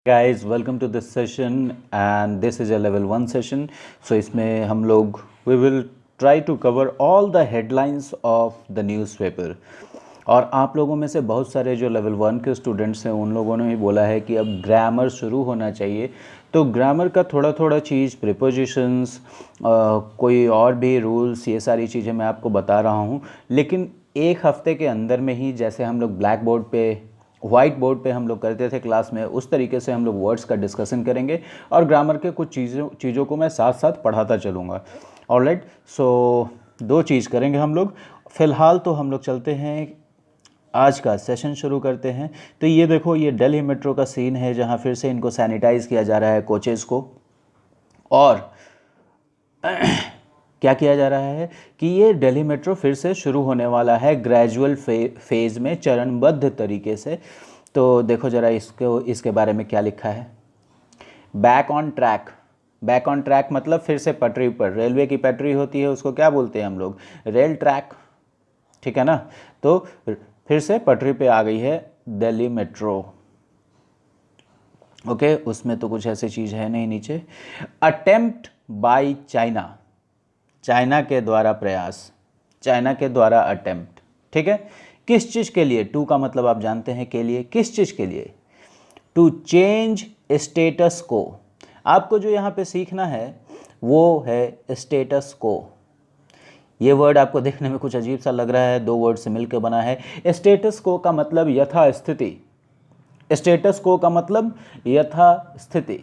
Guys, welcome to this session and this is a level 1 session. So इसमें हम लोग we will try to cover all the headlines of the newspaper. और आप लोगों में से बहुत सारे जो लेवल 1 के स्टूडेंट्स हैं उन लोगों ने भी बोला है कि अब ग्रामर शुरू होना चाहिए। तो ग्रामर का थोड़ा थोड़ा चीज़ प्रीपोजिशंस कोई और भी रूल्स ये सारी चीज़ें मैं आपको बता रहा हूँ, लेकिन एक हफ्ते के अंदर में ही जैसे हम लोग ब्लैक बोर्ड पे वाइट बोर्ड पे हम लोग करते थे क्लास में, उस तरीके से हम लोग वर्ड्स का डिस्कशन करेंगे और ग्रामर के कुछ चीज़ों को मैं साथ साथ पढ़ाता चलूँगा। ऑलराइट, सो दो चीज़ करेंगे हम लोग। फ़िलहाल तो हम लोग चलते हैं, आज का सेशन शुरू करते हैं। तो ये देखो, ये दिल्ली मेट्रो का सीन है जहाँ फिर से इनको सैनिटाइज़ किया जा रहा है कोचेज़ को। और क्या किया जा रहा है कि ये दिल्ली मेट्रो फिर से शुरू होने वाला है ग्रेजुअल फेज़ में, चरणबद्ध तरीके से। तो देखो ज़रा इसके बारे में क्या लिखा है। Back on track. Back on track मतलब फिर से पटरी पर। रेलवे की पटरी होती है उसको क्या बोलते हैं हम लोग? रेल ट्रैक, ठीक है ना। तो फिर से पटरी पे आ गई है दिल्ली मेट्रो। ओके, उसमें तो कुछ ऐसी चीज़ है नहीं नीचे। अटेम्प्ट बाय चाइना, चाइना के द्वारा प्रयास, चाइना के द्वारा अटेम्प्ट, ठीक है। किस चीज़ के लिए? टू का मतलब आप जानते हैं के लिए। किस चीज़ के लिए? टू चेंज स्टेटस को। आपको जो यहाँ पे सीखना है वो है स्टेटस को। ये वर्ड आपको देखने में कुछ अजीब सा लग रहा है, दो वर्ड से मिलकर बना है। स्टेटस को का मतलब यथास्थिति। स्टेटस को का मतलब यथास्थिति,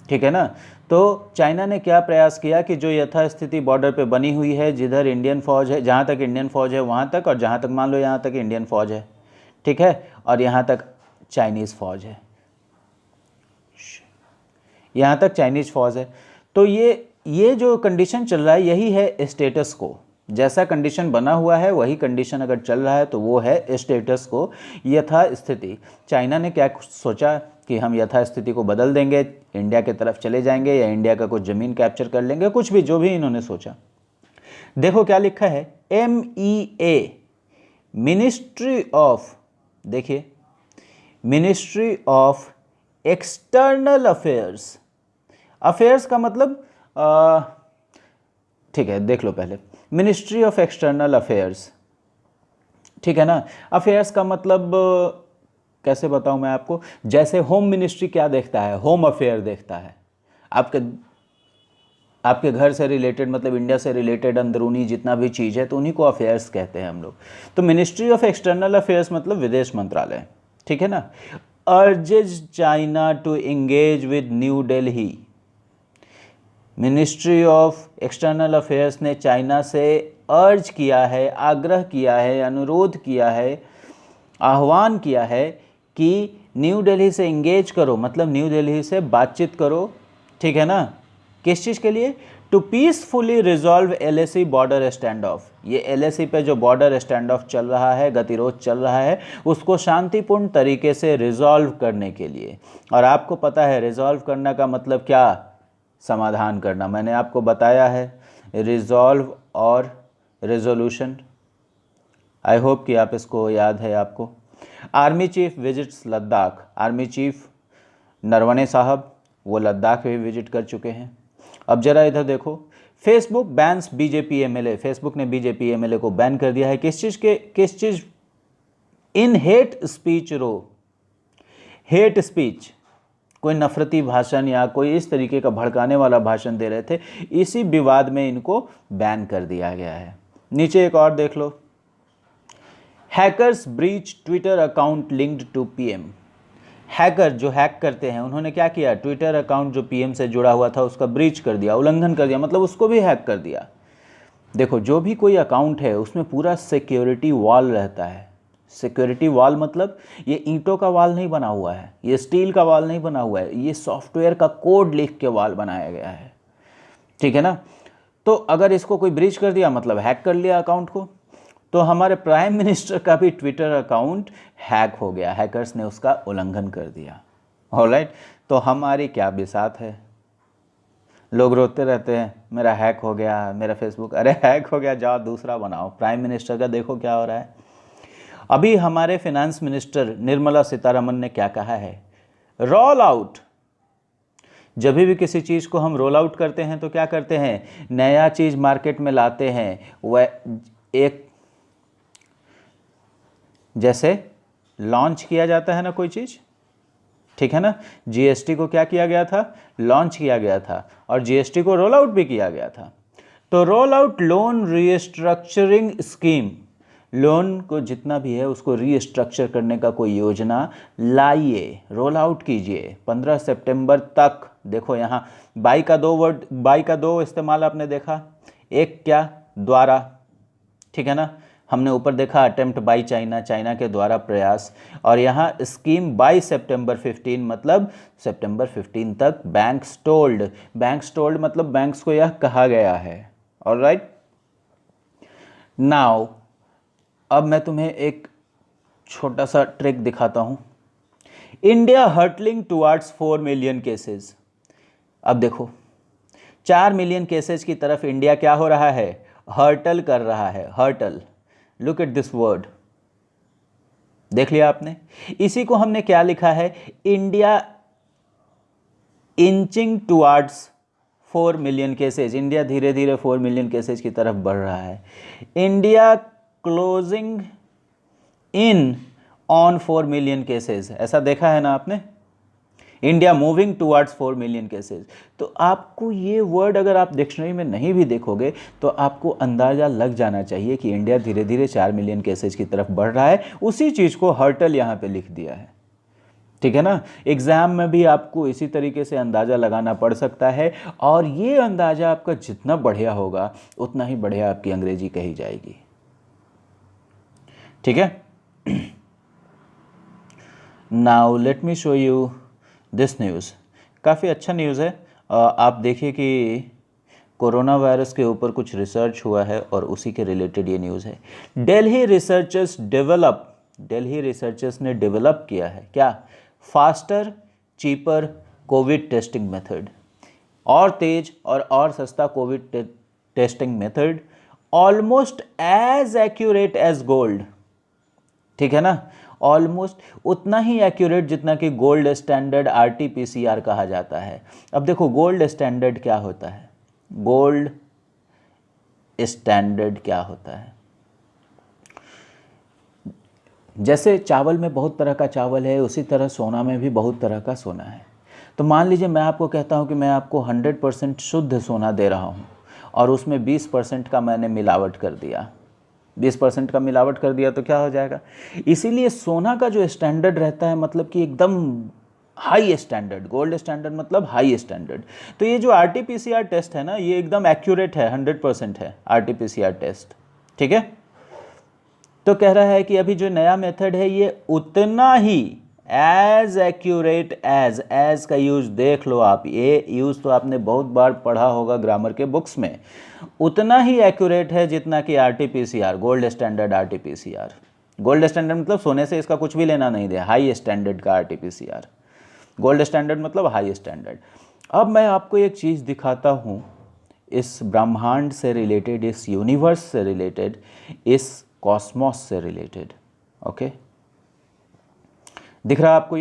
ठीक है ना। तो चाइना ने क्या प्रयास किया कि जो यथास्थिति बॉर्डर पे बनी हुई है, जिधर इंडियन फौज है, जहाँ तक इंडियन फौज है वहाँ तक, और जहाँ तक मान लो यहाँ तक इंडियन फौज है, ठीक है, और यहाँ तक चाइनीज़ फौज है, यहाँ तक चाइनीज़ फौज है। तो ये जो कंडीशन चल रहा है यही है स्टेटस को। जैसा कंडीशन बना हुआ है वही कंडीशन अगर चल रहा है तो वो है स्टेटस को, यथास्थिति। चाइना ने क्या सोचा कि हम यथास्थिति को बदल देंगे, इंडिया की तरफ चले जाएंगे या इंडिया का कुछ ज़मीन कैप्चर कर लेंगे, कुछ भी जो भी इन्होंने सोचा। देखो क्या लिखा है, MEA, मिनिस्ट्री ऑफ, देखिए ministry of external affairs. Affairs का मतलब ठीक है, देख लो पहले, मिनिस्ट्री ऑफ एक्सटर्नल अफेयर्स, ठीक है ना। अफेयर्स का मतलब कैसे बताऊं मैं आपको? जैसे होम मिनिस्ट्री क्या देखता है? होम अफेयर देखता है। आपके घर से रिलेटेड, मतलब इंडिया से रिलेटेड अंदरूनी जितना भी चीज़ है तो उन्हीं को अफेयर्स कहते हैं हम लोग। तो मिनिस्ट्री ऑफ एक्सटर्नल अफेयर्स मतलब विदेश मंत्रालय, ठीक है ना। Urges China to engage with New Delhi. Ministry of external affairs ने चाइना से अर्ज किया है, आग्रह किया है, अनुरोध किया है, आह्वान किया है कि न्यू दिल्ली से इंगेज करो, मतलब न्यू दिल्ली से बातचीत करो, ठीक है ना। किस चीज़ के लिए? To peacefully resolve LAC border stand off. ये LAC पे जो बॉर्डर स्टैंड ऑफ चल रहा है, गतिरोध चल रहा है, उसको शांतिपूर्ण तरीके से रिजॉल्व करने के लिए। और आपको पता है रिजॉल्व करना का मतलब क्या? समाधान करना। मैंने आपको बताया है रिजॉल्व और रेजोल्यूशन। आई होप कि आप इसको याद है आपको। Army chief visits Ladakh. Army chief Naravane साहब वो लद्दाख भी विजिट कर चुके हैं। अब जरा इधर देखो, Facebook bans BJP MLA। Facebook ने BJP MLA को बैन कर दिया है। किस चीज़? इन हेट स्पीच रो। हेट स्पीच, कोई नफरती भाषण या कोई इस तरीके का भड़काने वाला भाषण दे रहे थे, इसी विवाद में इनको बैन कर दिया गया है। नीचे एक और देख लो, hackers breach Twitter account linked to PM। Hacker जो हैक करते हैं उन्होंने क्या किया? ट्विटर अकाउंट जो PM से जुड़ा हुआ था उसका ब्रीच कर दिया, उल्लंघन कर दिया, मतलब उसको भी हैक कर दिया। देखो, जो भी कोई अकाउंट है उसमें पूरा सिक्योरिटी वॉल रहता है। सिक्योरिटी वॉल मतलब ये ईंटों का वॉल नहीं बना हुआ है, ये स्टील का वॉल नहीं बना हुआ है, ये सॉफ्टवेयर का कोड लिख के वॉल बनाया गया है, ठीक है ना। तो अगर इसको कोई ब्रीच कर दिया मतलब हैक कर लिया अकाउंट को। तो हमारे प्राइम मिनिस्टर का भी ट्विटर अकाउंट हैक हो गया, हैकर्स ने उसका उल्लंघन कर दिया। ऑलराइट, तो हमारी क्या बिसात है। लोग रोते रहते हैं मेरा हैक हो गया, मेरा फेसबुक, अरे हैक हो गया, जाओ दूसरा बनाओ। प्राइम मिनिस्टर का देखो क्या हो रहा है। अभी हमारे फिनेंस मिनिस्टर निर्मला सीतारमण ने क्या कहा है? रोल आउट, जब भी किसी चीज़ को हम रोल आउट करते हैं तो क्या करते हैं, नया चीज़ मार्केट में लाते हैं। वह एक जैसे लॉन्च किया जाता है ना कोई चीज़, ठीक है ना, जीएसटी को क्या किया गया था, लॉन्च किया गया था, और जीएसटी को रोल आउट भी किया गया था। तो roll out loan restructuring scheme, loan को जितना भी है उसको रीस्ट्रक्चर करने का कोई योजना लाइए, रोल आउट कीजिए 15 सितंबर तक। देखो यहाँ बाई का दो वर्ड, बाई का दो इस्तेमाल आपने देखा, एक क्या, द्वारा, ठीक है ना, हमने ऊपर देखा अटेम्प्ट बाई चाइना, चाइना के द्वारा प्रयास, और यहाँ स्कीम बाई सितंबर 15 मतलब सितंबर 15 तक बैंक्स टोल्ड, बैंक्स टोल्ड मतलब बैंक्स को यह कहा गया है। ऑलराइट, नाउ अब मैं तुम्हें एक छोटा सा ट्रिक दिखाता हूं। India hurtling towards 4 million cases. अब देखो 4 मिलियन केसेस की तरफ इंडिया क्या हो रहा है, हर्टल कर रहा है, hurtle. Look at this word, देख लिया आपने। इसी को हमने क्या लिखा है, India inching towards 4 million cases, India धीरे धीरे 4 मिलियन केसेज की तरफ बढ़ रहा है। India closing in on 4 million cases, ऐसा देखा है ना आपने, India moving towards 4 million cases. तो आपको ये वर्ड अगर आप डिक्शनरी में नहीं भी देखोगे तो आपको अंदाज़ा लग जाना चाहिए कि इंडिया धीरे धीरे 4 मिलियन केसेज की तरफ बढ़ रहा है। उसी चीज़ को हर्टल यहाँ पे लिख दिया है, ठीक है ना। एग्जाम में भी आपको इसी तरीके से अंदाज़ा लगाना पड़ सकता है, और ये अंदाज़ा आपका जितना बढ़िया होगा उतना ही बढ़िया आपकी अंग्रेजी कही जाएगी, ठीक है। Now let me show you this news, काफ़ी अच्छा न्यूज़ है। आप देखिए कि कोरोना वायरस के ऊपर कुछ रिसर्च हुआ है और उसी के रिलेटेड ये न्यूज़ है। दिल्ली रिसर्चर्स ने डेवलप किया है क्या, faster cheaper covid testing method, और तेज और सस्ता covid testing method, almost as accurate as gold, ठीक है ना, ऑलमोस्ट उतना ही एक्यूरेट जितना कि गोल्ड स्टैंडर्ड आरटीपीसीआर कहा जाता है। अब देखो गोल्ड स्टैंडर्ड क्या होता है, गोल्ड स्टैंडर्ड क्या होता है, जैसे चावल में बहुत तरह का चावल है उसी तरह सोना में भी बहुत तरह का सोना है। तो मान लीजिए मैं आपको कहता हूं कि मैं आपको 100% शुद्ध सोना दे रहा हूं और उसमें 20% का मैंने मिलावट कर दिया, 20% का मिलावट कर दिया तो क्या हो जाएगा। इसीलिए सोना का जो स्टैंडर्ड रहता है मतलब कि एकदम हाई स्टैंडर्ड, गोल्ड स्टैंडर्ड मतलब हाई स्टैंडर्ड। तो ये जो आरटीपीसीआर टेस्ट है ना ये एकदम एक्यूरेट है, 100% है आरटीपीसीआर टेस्ट, ठीक है। तो कह रहा है कि अभी जो नया मेथड है ये उतना ही एज एक्यूरेट एज का यूज देख लो आप, ये यूज तो आपने बहुत बार पढ़ा होगा ग्रामर के बुक्स में, उतना ही एक्यूरेट है जितना कि RTPCR, gold standard RTPCR. Gold standard मतलब सोने से इसका कुछ भी लेना नहीं दे, हाई स्टैंडर्ड का आरटीपीसीआर, गोल्ड स्टैंडर्ड मतलब हाई स्टैंडर्ड। अब मैं आपको एक चीज़ दिखाता हूँ इस ब्रह्मांड से रिलेटेड, इस यूनिवर्स से रिलेटेड, इस कॉस्मोस से रिलेटेड, ओके। दिख रहा है आपको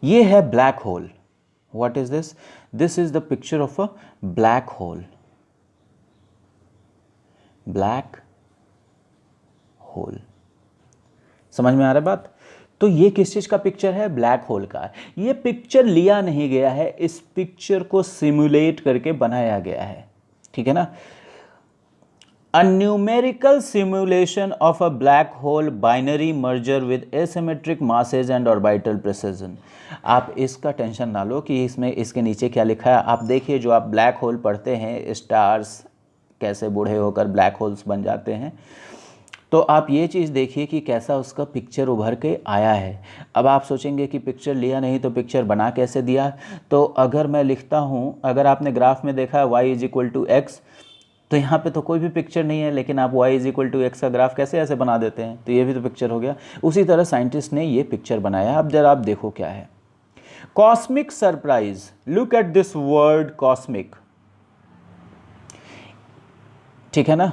ये है black hole. What is this, this is the picture of a black hole, black hole, समझ में आ रहा है बात। तो ये किस चीज का पिक्चर है, ब्लैक होल का। ये पिक्चर लिया नहीं गया है, इस पिक्चर को सिमुलेट करके बनाया गया है, ठीक है ना। A numerical simulation of a black hole binary merger with asymmetric masses and orbital precision। आप इसका टेंशन ना लो कि इसमें इसके नीचे क्या लिखा है। आप देखिए जो आप ब्लैक होल पढ़ते हैं, स्टार्स कैसे बूढ़े होकर ब्लैक होल्स बन जाते हैं, तो आप ये चीज़ देखिए कि कैसा उसका पिक्चर उभर के आया है। अब आप सोचेंगे कि पिक्चर लिया नहीं तो पिक्चर बना कैसे दिया। तो अगर मैं लिखता हूँ, अगर आपने ग्राफ में देखा y = x, तो यहाँ पे तो कोई भी पिक्चर नहीं है, लेकिन आप y = x का ग्राफ कैसे ऐसे बना देते हैं, तो ये भी तो पिक्चर हो गया। उसी तरह साइंटिस्ट ने ये पिक्चर बनाया। अब जरा आप देखो क्या है, cosmic surprise. Look at this word cosmic, ठीक है ना।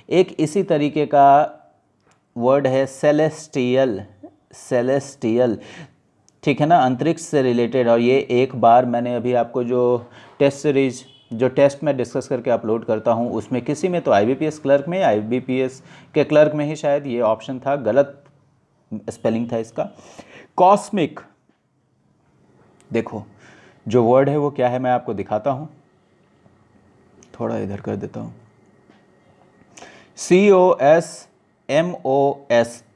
एक इसी तरीके का वर्ड है सेलेस्टियल, सेलेस्टियल, ठीक है ना, अंतरिक्ष से रिलेटेड। और ये एक बार मैंने अभी आपको जो टेस्ट सीरीज, जो टेस्ट में डिस्कस करके अपलोड करता हूँ, उसमें किसी में तो आईबीपीएस क्लर्क में, आईबीपीएस के क्लर्क में ही शायद ये ऑप्शन था, गलत स्पेलिंग था इसका। कॉस्मिक, देखो जो वर्ड है वो क्या है, मैं आपको दिखाता हूँ, थोड़ा इधर कर देता हूँ। COSMOS,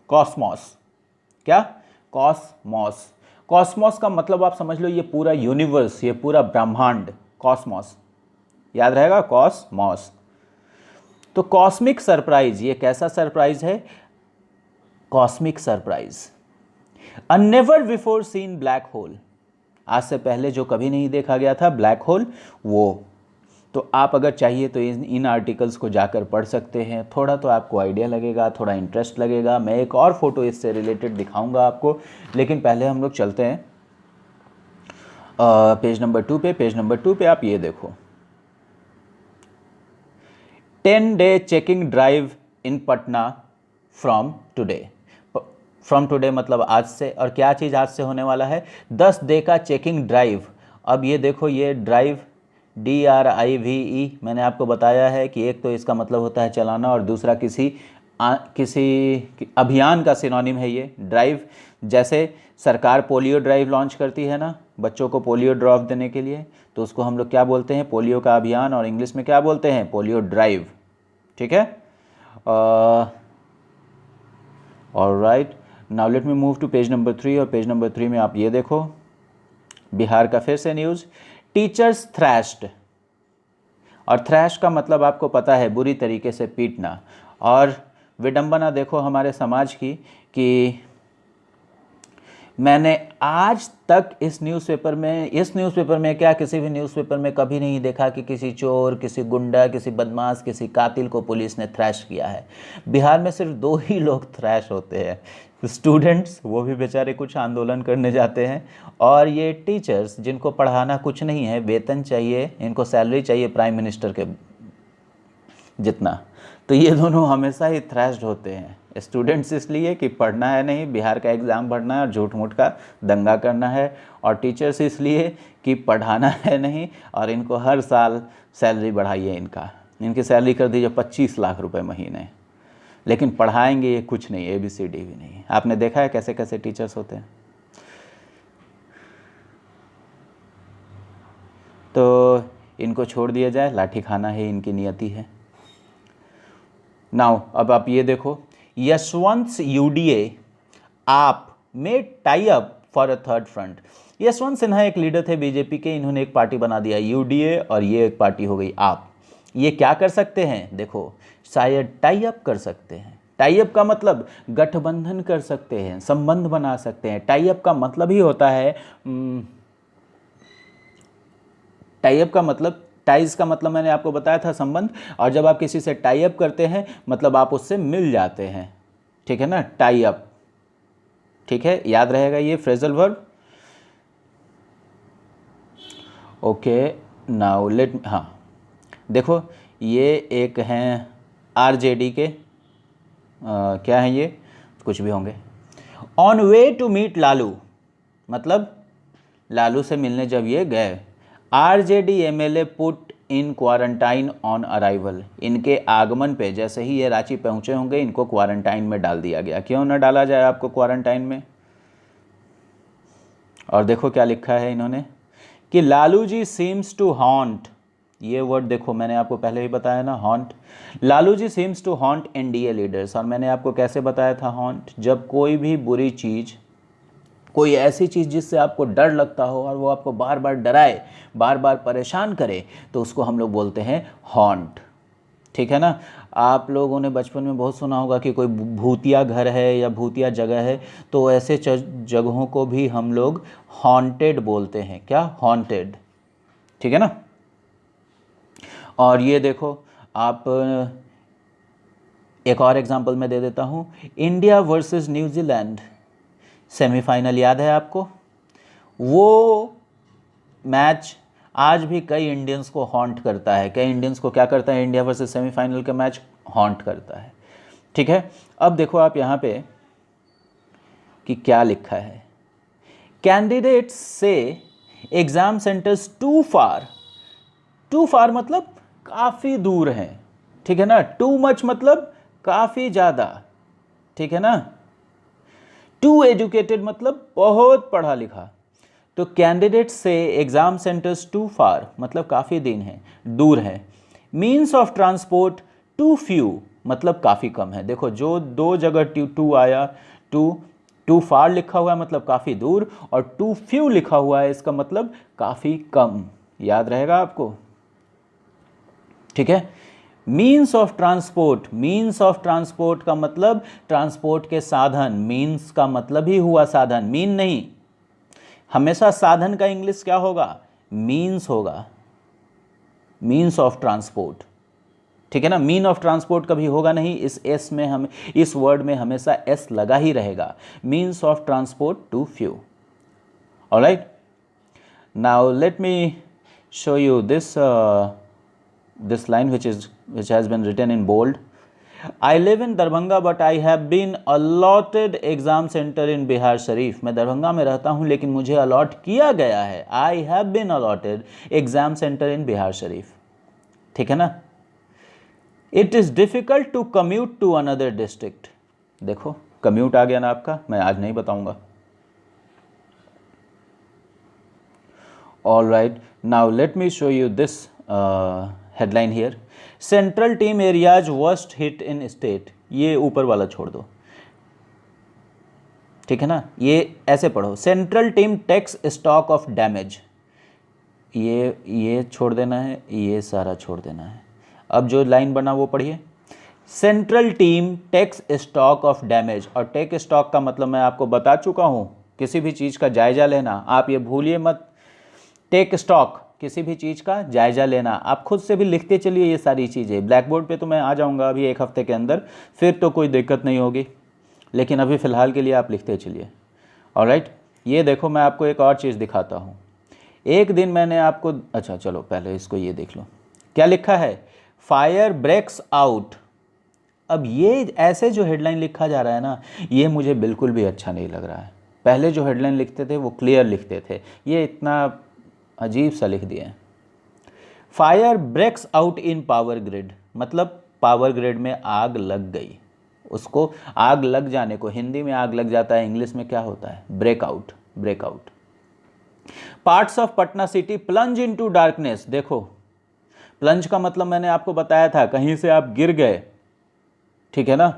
Cosmos. क्या? कॉस्मोस। कॉस्मोस का मतलब आप समझ लो ये पूरा यूनिवर्स, ये पूरा ब्रह्मांड, कॉस्मोस, याद रहेगा, कॉस्मोस। तो कॉस्मिक सरप्राइज, ये कैसा सरप्राइज है? Cosmic surprise, a never before seen black hole, आज से पहले जो कभी नहीं देखा गया था ब्लैक होल, वो। तो आप अगर चाहिए तो इन आर्टिकल्स को जाकर पढ़ सकते हैं, थोड़ा तो आपको आइडिया लगेगा, थोड़ा इंटरेस्ट लगेगा। मैं एक और फोटो इससे रिलेटेड दिखाऊंगा आपको, लेकिन पहले हम लोग चलते हैं पेज नंबर 2 पे। पेज नंबर 2 पे आप ये देखो, 10-day checking drive in Patna from today. From today मतलब आज से, और क्या चीज़ आज से होने वाला है? 10 डे का चेकिंग ड्राइव। अब ये देखो, ये ड्राइव DRIVE, मैंने आपको बताया है कि एक तो इसका मतलब होता है चलाना, और दूसरा किसी अभियान का सिनोनिम है ये ड्राइव। जैसे सरकार पोलियो ड्राइव लॉन्च करती है ना, बच्चों को पोलियो ड्रॉप देने के लिए, तो उसको हम लोग क्या बोलते हैं? पोलियो का अभियान, और इंग्लिश में क्या बोलते हैं? पोलियो ड्राइव, ठीक है। Alright, now let me move to page number 3। और पेज नंबर 3 में आप ये देखो, बिहार का फिर से न्यूज़, टीचर्स थ्रैश्ड। और थ्रैश का मतलब आपको पता है, बुरी तरीके से पीटना। और विडंबना देखो हमारे समाज की कि मैंने आज तक इस न्यूज़पेपर में क्या, किसी भी न्यूज़पेपर में कभी नहीं देखा कि किसी चोर, किसी गुंडा, किसी बदमाश, किसी कातिल को पुलिस ने थ्रैश किया है। बिहार में सिर्फ 2 ही लोग थ्रैश होते हैं, स्टूडेंट्स, वो भी बेचारे कुछ आंदोलन करने जाते हैं, और ये टीचर्स जिनको पढ़ाना कुछ नहीं है, वेतन चाहिए, इनको सैलरी चाहिए प्राइम मिनिस्टर के जितना, तो ये दोनों हमेशा ही थ्रैश्ड होते हैं। स्टूडेंट्स इसलिए कि पढ़ना है नहीं, बिहार का एग्ज़ाम भरना है और झूठ मूठ का दंगा करना है, और टीचर्स इसलिए कि पढ़ाना है नहीं, और इनको हर साल सैलरी बढ़ाइए, इनकी सैलरी कर दीजिए 25 लाख रुपए महीने, लेकिन पढ़ाएंगे ये कुछ नहीं, ABCD भी नहीं। आपने देखा है कैसे कैसे टीचर्स होते हैं। तो इनको छोड़ दिया जाए, लाठी खाना है इनकी नियति है। नाउ अब आप ये देखो, यशवंत UDA आप में tie up for a third front. Yashwant Sinha एक लीडर थे बीजेपी के, इन्होंने एक पार्टी बना दिया UDA, और ये एक पार्टी हो गई आप। ये क्या कर सकते हैं? देखो, शायद टाई अप कर सकते हैं। टाई अप का मतलब गठबंधन कर सकते हैं, संबंध बना सकते हैं। टाई अप का मतलब ही होता है, टाई अप का मतलब, टाइज का मतलब मैंने आपको बताया था संबंध, और जब आप किसी से टाई अप करते हैं मतलब आप उससे मिल जाते हैं, ठीक है ना, टाई अप, ठीक है, याद रहेगा ये phrasal verb. Okay, now let, हाँ देखो, ये एक हैं RJD के, क्या है ये, कुछ भी होंगे। On way to meet Lalu, मतलब लालू से मिलने जब ये गए। RJD MLA put in quarantine on arrival, इनके आगमन पे जैसे ही ये रांची पहुंचे होंगे, इनको क्वारंटाइन में डाल दिया गया। क्यों ना डाला जाए आपको क्वारंटाइन में? और देखो क्या लिखा है इन्होंने कि Lalu ji seems to haunt, ये वर्ड देखो मैंने आपको पहले ही बताया ना, haunt. Lalu ji seems to haunt NDA leaders. और मैंने आपको कैसे बताया था हॉन्ट? जब कोई भी बुरी चीज़, कोई ऐसी चीज़ जिससे आपको डर लगता हो और वो आपको बार बार डराए, बार बार परेशान करे, तो उसको हम लोग बोलते हैं हॉन्ट, ठीक है ना। आप लोगों ने बचपन में बहुत सुना होगा कि कोई भूतिया घर है या भूतिया जगह है, तो ऐसे जगहों को भी हम लोग हॉन्टेड बोलते हैं। क्या? हॉन्टेड, ठीक है ना। और ये देखो, आप एक और एग्जांपल मैं दे देता हूँ, इंडिया वर्सेस न्यूजीलैंड सेमीफाइनल, याद है आपको? वो मैच आज भी कई इंडियंस को हॉन्ट करता है। कई इंडियंस को क्या करता है? इंडिया वर्सेस सेमीफाइनल का मैच हॉन्ट करता है, ठीक है। अब देखो आप यहाँ पे कि क्या लिखा है। कैंडिडेट्स से exam centres too far, too far मतलब काफ़ी दूर हैं, ठीक है ना। टू मच मतलब काफ़ी ज़्यादा, ठीक है ना। टू एजुकेटेड मतलब बहुत पढ़ा लिखा। तो कैंडिडेट से एग्जाम सेंटर्स टू फार मतलब काफ़ी दिन है, दूर है। Means of transport to few मतलब काफ़ी कम है। देखो जो दो जगह टू आया, टू फार लिखा हुआ है मतलब काफ़ी दूर, और टू फ्यू लिखा हुआ है इसका मतलब काफ़ी कम। याद रहेगा आपको, ठीक है। Means of transport, means of transport का मतलब ट्रांसपोर्ट के साधन, मीन्स का मतलब ही हुआ साधन, मीन नहीं। हमेशा साधन का इंग्लिश क्या होगा, मीन्स होगा, मीन्स ऑफ ट्रांसपोर्ट, ठीक है ना। मीन ऑफ ट्रांसपोर्ट कभी होगा नहीं, इस एस में हम इस वर्ड में हमेशा एस लगा ही रहेगा। Means of transport to few. Alright, now let me show you this line which has been written in bold. I live in Darbhanga but I have been allotted exam center in Bihar Sharif. मैं दरभंगा में रहता हूँ लेकिन मुझे allot किया गया है, I have been allotted exam center in Bihar Sharif, ठीक है ना। It is difficult to commute to another district. देखो कम्यूट आ गया ना आपका, मैं आज नहीं बताऊंगा। All right, now let me show you this headline here. Central team areas worst hit in state. ये ऊपर वाला छोड़ दो, ठीक है ना। ये ऐसे पढ़ो, central team takes stock of damage. ये छोड़ देना है, ये सारा छोड़ देना है। अब जो लाइन बना वो पढ़िए, central team takes stock of damage. और टेक स्टॉक का मतलब मैं आपको बता चुका हूँ, किसी भी चीज़ का जायजा लेना। आप ये भूलिए मत, टेक स्टॉक किसी भी चीज़ का जायजा लेना। आप खुद से भी लिखते चलिए ये सारी चीज़ें। ब्लैक बोर्ड पे तो मैं आ जाऊंगा अभी एक हफ्ते के अंदर, फिर तो कोई दिक्कत नहीं होगी, लेकिन अभी फ़िलहाल के लिए आप लिखते चलिए। ऑलराइट, ये देखो मैं आपको एक और चीज़ दिखाता हूँ। एक दिन मैंने आपको, अच्छा चलो पहले इसको ये देख लो, क्या लिखा है, फायर ब्रेक्स आउट। अब ये ऐसे जो हेडलाइन लिखा जा रहा है ना, ये मुझे बिल्कुल भी अच्छा नहीं लग रहा है। पहले जो हेडलाइन लिखते थे वो क्लियर लिखते थे, ये इतना अजीब सा लिख दिया है। Fire breaks out in power grid मतलब पावर ग्रिड में आग लग गई। उसको आग लग जाने को हिंदी में आग लग जाता है, इंग्लिश में क्या होता है, breakout, breakout. Parts of Patna city plunge into darkness. देखो प्लंज का मतलब मैंने आपको बताया था, कहीं से आप गिर गए, ठीक है ना।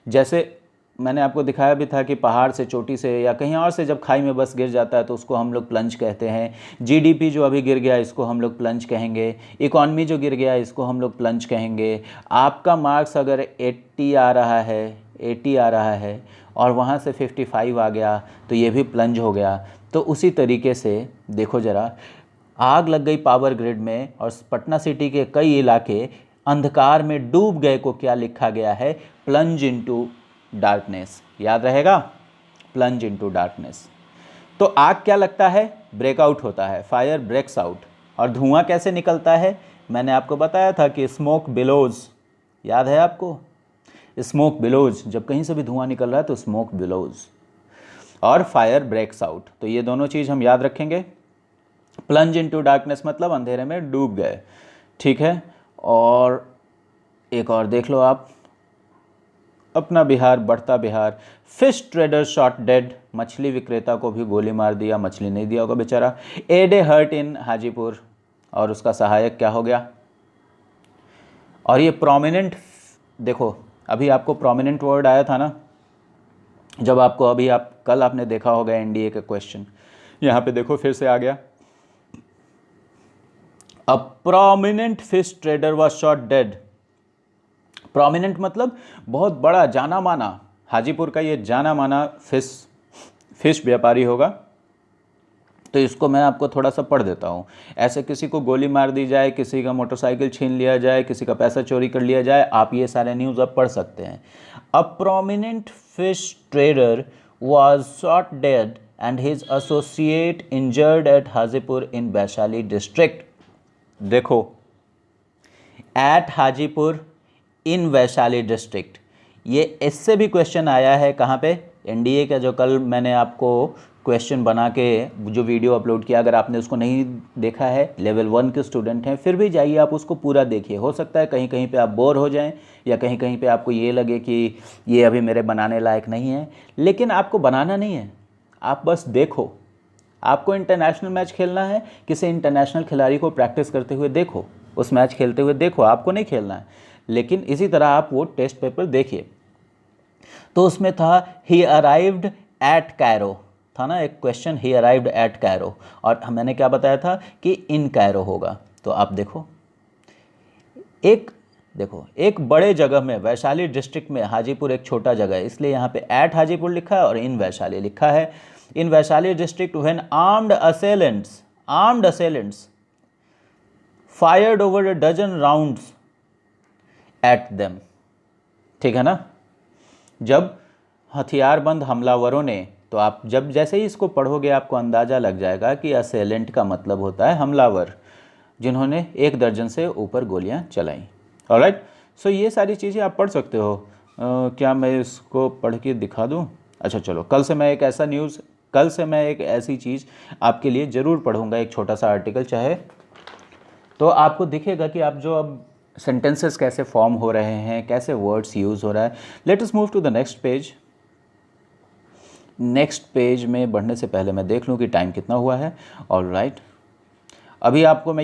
जैसे मैंने आपको दिखाया भी था कि पहाड़ से, चोटी से या कहीं और से जब खाई में बस गिर जाता है तो उसको हम लोग प्लंज कहते हैं। जीडीपी जो अभी गिर गया इसको हम लोग प्लंज कहेंगे। इकॉनमी जो गिर गया इसको हम लोग प्लंज कहेंगे। आपका मार्क्स अगर 80 आ रहा है, 80 आ रहा है और वहाँ से 55 आ गया तो ये भी प्लंज हो गया। तो उसी तरीके से देखो ज़रा, आग लग गई पावर ग्रिड में और पटना सिटी के कई इलाके अंधकार में डूब गए को क्या लिखा गया है, प्लंज इनटू डार्कनेस। याद रहेगा, प्लंज इनटू डार्कनेस। तो आग क्या लगता है, ब्रेकआउट होता है, फायर ब्रेक्स आउट। और धुआं कैसे निकलता है, मैंने आपको बताया था कि स्मोक बिलोज। याद है आपको, स्मोक बिलोज, जब कहीं से भी धुआं निकल रहा है तो स्मोक बिलोज। और फायर ब्रेक्स आउट, तो ये दोनों चीज़ हम याद रखेंगे। प्लंज इनटू डार्कनेस मतलब अंधेरे में डूब गए, ठीक है। और एक और देख लो आप, अपना बिहार बढ़ता Bihar, fish trader shot dead. मछली विक्रेता को भी गोली मार दिया, मछली नहीं दिया होगा बेचारा। ए डे हर्ट इन हाजीपुर, और उसका सहायक क्या हो गया। और ये प्रोमिनेंट, देखो अभी आपको प्रोमिनेंट वर्ड आया था ना, जब आपको अभी आप कल आपने देखा होगा एनडीए का क्वेश्चन, यहाँ पे देखो फिर से आ गया। A prominent fish trader was shot dead. Prominent मतलब बहुत बड़ा, जाना माना। हाजीपुर का ये जाना माना फिश व्यापारी होगा। तो इसको मैं आपको थोड़ा सा पढ़ देता हूँ। ऐसे किसी को गोली मार दी जाए, किसी का मोटरसाइकिल छीन लिया जाए, किसी का पैसा चोरी कर लिया जाए, आप ये सारे न्यूज़ अब पढ़ सकते हैं। A prominent fish trader was shot dead and his associate injured at Hajipur in Vaishali district. देखो, एट हाजीपुर इन वैशाली डिस्ट्रिक्ट, ये इससे भी क्वेश्चन आया है कहाँ पे, एनडीए का जो कल मैंने आपको क्वेश्चन बना के जो वीडियो अपलोड किया, अगर आपने उसको नहीं देखा है, लेवल 1 के स्टूडेंट हैं, फिर भी जाइए आप उसको पूरा देखिए। हो सकता है कहीं कहीं पे आप बोर हो जाएं या कहीं कहीं पे आपको ये लगे कि ये अभी मेरे बनाने लायक नहीं है, लेकिन आपको बनाना नहीं है, आप बस देखो। आपको इंटरनेशनल मैच खेलना है, किसी इंटरनेशनल खिलाड़ी को प्रैक्टिस करते हुए देखो, उस मैच खेलते हुए देखो, आपको नहीं खेलना है। लेकिन इसी तरह आप वो टेस्ट पेपर देखिए। तो उसमें था ही अराइव्ड एट कैरो, था ना एक question, he arrived at Cairo, और मैंने क्या बताया था कि इन कैरो होगा। तो आप देखो एक बड़े जगह में, वैशाली डिस्ट्रिक्ट में, हाजीपुर एक छोटा जगह है इसलिए यहाँ पे एट हाजीपुर लिखा है और इन वैशाली लिखा है। In Vaishali district when armed assailants fired over a dozen rounds at them. ठीक है ना, जब हथियारबंद हमलावरों ने, तो आप जब जैसे ही इसको पढ़ोगे आपको अंदाज़ा लग जाएगा कि असेलेंट का मतलब होता है हमलावर, जिन्होंने 1 दर्जन से ऊपर गोलियां चलाई। ऑलराइट, सो ये सारी चीज़ें आप पढ़ सकते हो। क्या मैं इसको पढ़ के दिखा दूं? अच्छा चलो, कल से मैं एक ऐसी चीज़ आपके लिए ज़रूर पढ़ूंगा, एक छोटा सा आर्टिकल चाहे, तो आपको दिखेगा कि आप जो अब सेंटेंसेस कैसे फॉर्म हो रहे हैं, कैसे वर्ड्स यूज़ हो रहा है। Let us move to the next page. Next page में बढ़ने से पहले मैं देख लूँ कि टाइम कितना हुआ है। ऑलराइट, अभी आपको मैं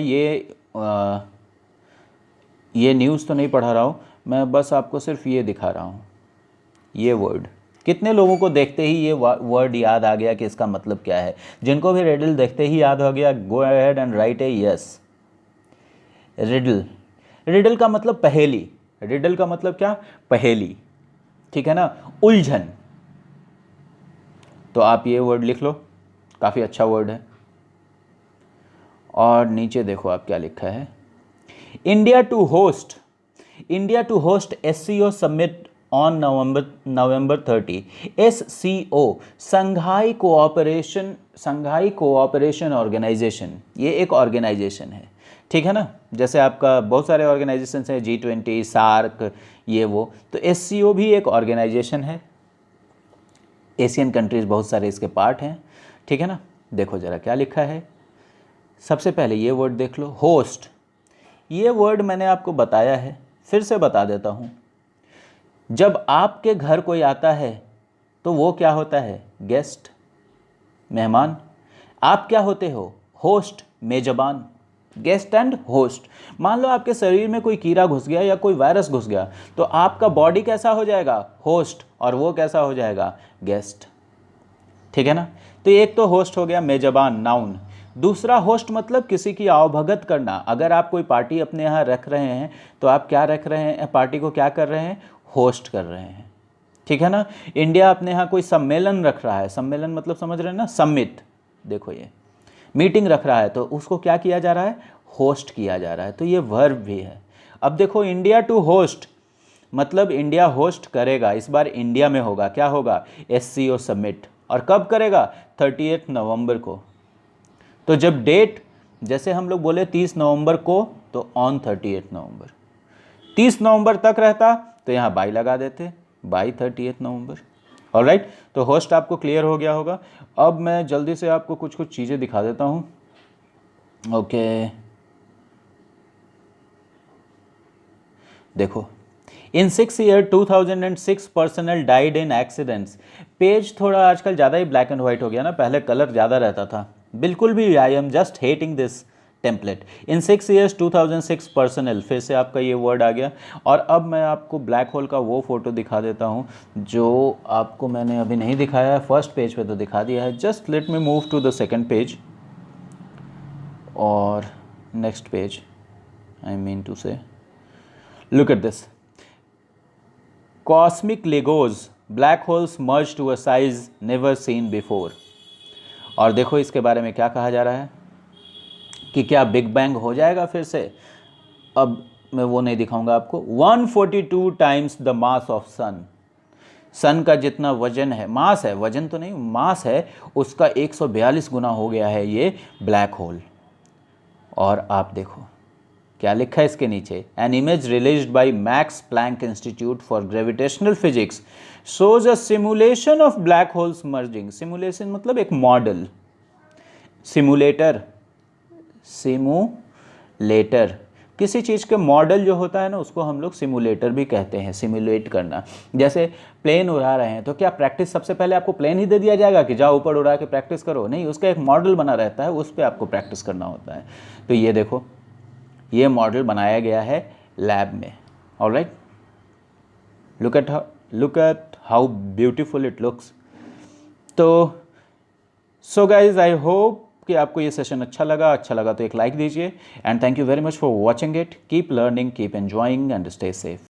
ये न्यूज़ तो नहीं पढ़ा रहा हूँ, मैं बस आपको सिर्फ ये दिखा रहा हूँ। ये वर्ड कितने लोगों को देखते ही ये वर्ड याद आ गया कि इसका मतलब क्या है? जिनको भी रिडल देखते ही याद हो गया, go ahead and right A yes. Riddle का मतलब पहेली, रिडल का मतलब क्या? पहेली, ठीक है ना, उलझन। तो आप ये वर्ड लिख लो, काफ़ी अच्छा वर्ड है। और नीचे देखो आप क्या लिखा है, India to host SCO summit on November 30। SCO Shanghai cooperation organisation, ये एक ऑर्गेनाइजेशन है, ठीक है ना। जैसे आपका बहुत सारे ऑर्गेनाइजेशन हैं, G20, सार्क, ये वो, तो SCO भी एक ऑर्गेनाइजेशन है। एशियन कंट्रीज़ बहुत सारे इसके पार्ट हैं, ठीक है ना। देखो ज़रा क्या लिखा है, सबसे पहले ये वर्ड देख लो, होस्ट। ये वर्ड मैंने आपको बताया है, फिर से बता देता हूँ। जब आपके घर कोई आता है तो वो क्या होता है? गेस्ट, मेहमान। आप क्या होते हो? होस्ट, मेजबान। Guest and host. मान लो आपके शरीर में कोई कीड़ा घुस गया या कोई वायरस घुस गया, तो आपका बॉडी कैसा हो जाएगा? होस्ट, और वो कैसा हो जाएगा? गेस्ट, ठीक है ना। तो एक तो होस्ट हो गया, मेजबान, नाउन। दूसरा होस्ट मतलब किसी की आवभगत करना। अगर आप कोई पार्टी अपने यहाँ रख रहे हैं तो आप क्या रख रहे हैं? पार्टी को क्या कर रहे हैं? होस्ट कर रहे हैं, ठीक है ना। इंडिया अपने यहाँ कोई सम्मेलन रख रहा है, सम्मेलन मतलब समझ रहे हैं ना, समिट। देखो ये मीटिंग रख रहा है तो उसको क्या किया जा रहा है? होस्ट किया जा रहा है। तो ये वर्ब भी है। अब देखो, इंडिया टू होस्ट मतलब इंडिया होस्ट करेगा, इस बार इंडिया में होगा। क्या होगा? SCO summit. और कब करेगा? 30 नवंबर को। तो जब डेट, जैसे हम लोग बोले 30 नवंबर को, तो ऑन 30 नवंबर। 30 नवंबर तक रहता तो यहाँ बाई लगा देते, बाई 30 नवंबर। ऑलराइट, तो होस्ट आपको क्लियर हो गया होगा। अब मैं जल्दी से आपको कुछ चीज़ें दिखा देता हूँ। ओके, देखो, इन 6 year 2006 personal died in accidents. Page थोड़ा आजकल ज़्यादा ही ब्लैक एंड वाइट हो गया ना, पहले कलर ज़्यादा रहता था। बिल्कुल भी, I am just hating this template. In 6 years 2006 personal, फिर से आपका ये वर्ड आ गया। और अब मैं आपको ब्लैक होल का वो फ़ोटो दिखा देता हूँ जो आपको मैंने अभी नहीं दिखाया है। फर्स्ट पेज पे तो दिखा दिया है। Just let me move to the second page और next page, I mean to say, look at this. Cosmic Legos, black holes merge to a size never seen before. और देखो इसके बारे में क्या कहा जा रहा है कि क्या बिग बैंग हो जाएगा फिर से। अब मैं वो नहीं दिखाऊंगा आपको। 142 टाइम्स द मास ऑफ सन। सन का जितना वजन है, मास है, वजन तो नहीं, मास है, उसका 142 गुना हो गया है ये ब्लैक होल। और आप देखो क्या लिखा है इसके नीचे, an image released by Max Planck Institute for gravitational physics shows a simulation of black holes merging. Simulation मतलब एक मॉडल, सिमुलेटर, सिमुलेटर किसी चीज़ के मॉडल जो होता है ना उसको हम लोग सिमुलेटर भी कहते हैं, सिमुलेट करना। जैसे प्लेन उड़ा रहे हैं तो क्या प्रैक्टिस सबसे पहले आपको प्लेन ही दे दिया जाएगा कि जाओ ऊपर उड़ा के प्रैक्टिस करो? नहीं, उसका एक मॉडल बना रहता है, उस पर आपको प्रैक्टिस करना होता है। तो ये देखो, ये मॉडल बनाया गया है लैब में। Alright, look at how beautiful it looks. तो सो गाइज, आई होप कि आपको ये सेशन अच्छा लगा तो एक लाइक दीजिए, and thank you very much for watching it. Keep learning, keep enjoying and stay safe.